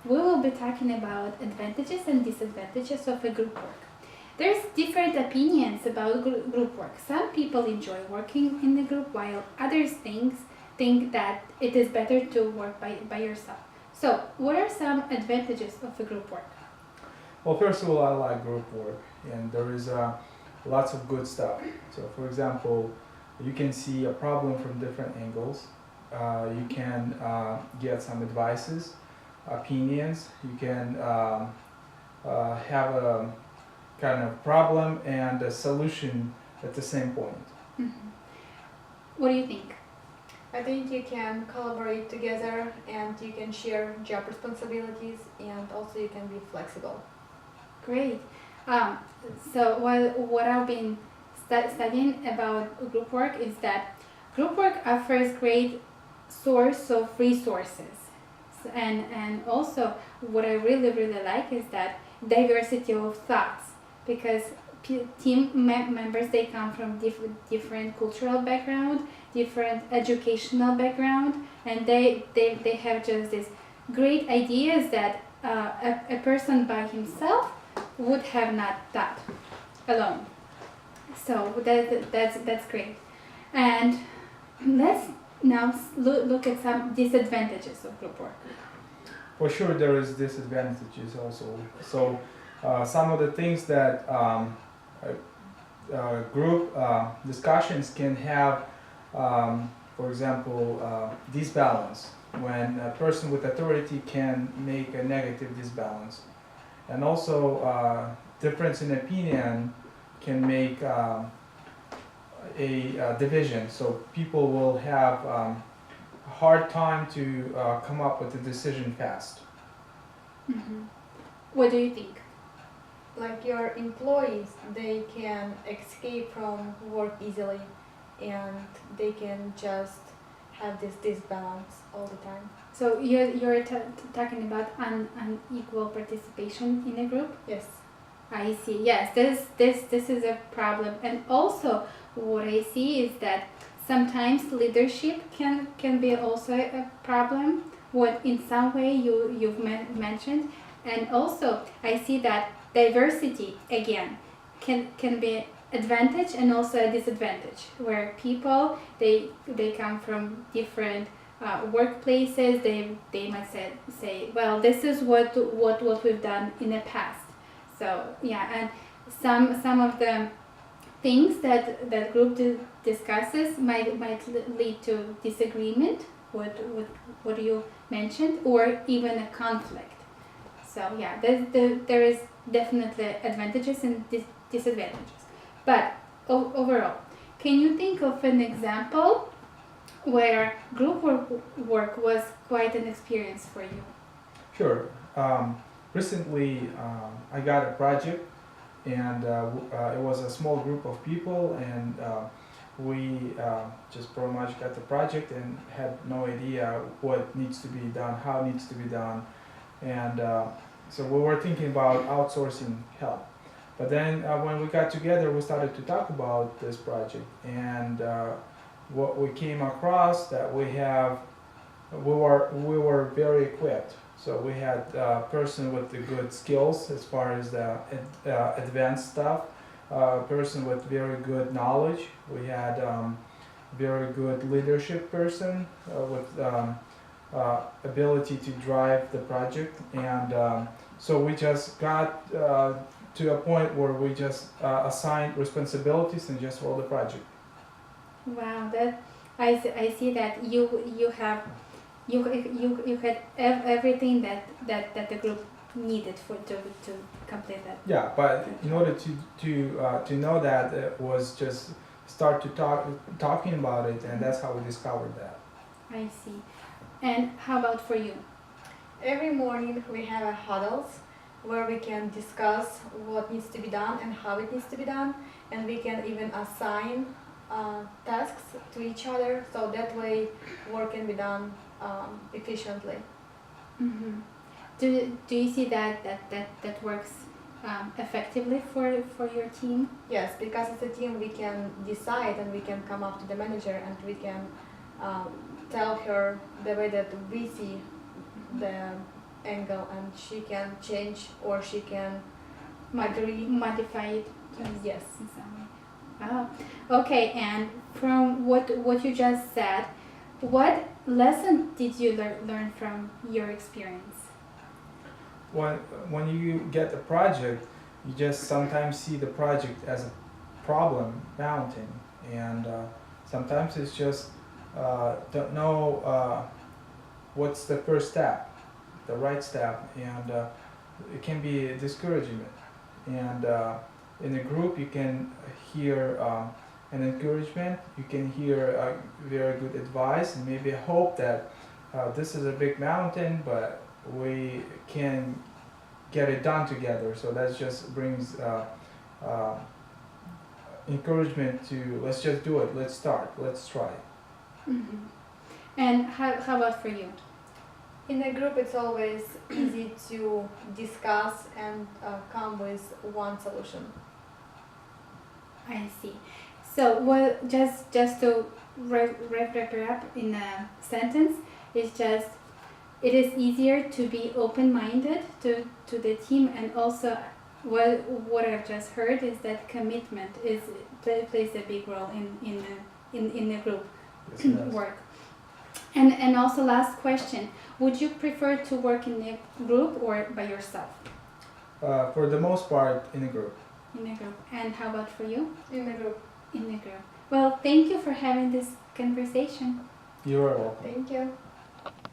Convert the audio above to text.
we will be talking about advantages and disadvantages of a group work. There's different opinions about group work. Some people enjoy working in a group while others think that it is better to work by yourself. So, what are some advantages of a group work? Well, first of all, I like group work, and there is lots of good stuff. So, for example, you can see a problem from different angles. You can get some advices, opinions. You can have a kind of problem and a solution at the same point. Mm-hmm. What do you think? I think you can collaborate together and you can share job responsibilities and also you can be flexible. Great. So what I've been studying about group work is that group work offers great source of resources. And also what I really like is that diversity of thoughts, because team members, they come from different cultural background, different educational background, and they have just these great ideas that a person by himself would have not thought alone. So that's great. And let's now look at some disadvantages of group work. For sure, there is disadvantages also. So, some of the things that group discussions can have, for example, disbalance, when a person with authority can make a negative disbalance, and also difference in opinion can make a division. So people will have a hard time to come up with a decision fast. Mm-hmm. What do you think? Like your employees, they can escape from work easily and they can just have this disbalance all the time. So you're talking about unequal participation in a group? Yes. I see. Yes, this is a problem. And also what I see is that sometimes leadership can be also a problem, what in some way you've mentioned. And also I see that diversity again can be advantage and also a disadvantage, where people they come from different workplaces. They might say, well, this is what we've done in the past. So yeah, and some of the things that group discusses might lead to disagreement, what you mentioned, or even a conflict. So yeah, there is definitely advantages and disadvantages. But overall, can you think of an example where group work was quite an experience for you? Sure. Recently, I got a project, and it was a small group of people, and we just pretty much got the project and had no idea what needs to be done, how it needs to be done, and so we were thinking about outsourcing help. But then when we got together, we started to talk about this project, and what we came across that we were very equipped. So we had a person with the good skills as far as the advanced stuff, a person with very good knowledge. We had very good leadership person with ability to drive the project, and so we just got to a point where we just assigned responsibilities and just roll the project. Wow, that I see that you have you had everything that the group needed to complete that. Yeah, but in order to know that, it was just start to talking about it, and that's how we discovered that. I see. And how about for you? Every morning we have a huddles where we can discuss what needs to be done and how it needs to be done, and we can even assign tasks to each other, so that way work can be done efficiently. Mm-hmm. Do you see that works effectively for your team? Yes, because as a team we can decide and we can come up to the manager and we can tell her the way that we see the angle, and she can change or she can Modify it. yes. In some way. Oh, okay. And from what you just said, what lesson did you learn from your experience? When you get a project, you just sometimes see the project as a problem mountain, and sometimes it's just don't know what's the first step, the right step, and it can be a discouragement. And in a group, you can hear an encouragement, you can hear very good advice, and maybe hope that this is a big mountain, but we can get it done together. So that just brings encouragement to let's just do it, let's start, let's try. Mm-hmm. And how about for you? In a group, it's always easy to discuss and come with one solution. I see. So, well, just to wrap it up in a sentence, it's just it is easier to be open-minded to the team, and also what I've just heard is that commitment plays a big role in the group Yes, it does. work. And also last question, would you prefer to work in a group or by yourself? For the most part, in a group. In a group. And how about for you? In a group. In a group. Well, thank you for having this conversation. You are welcome. Thank you.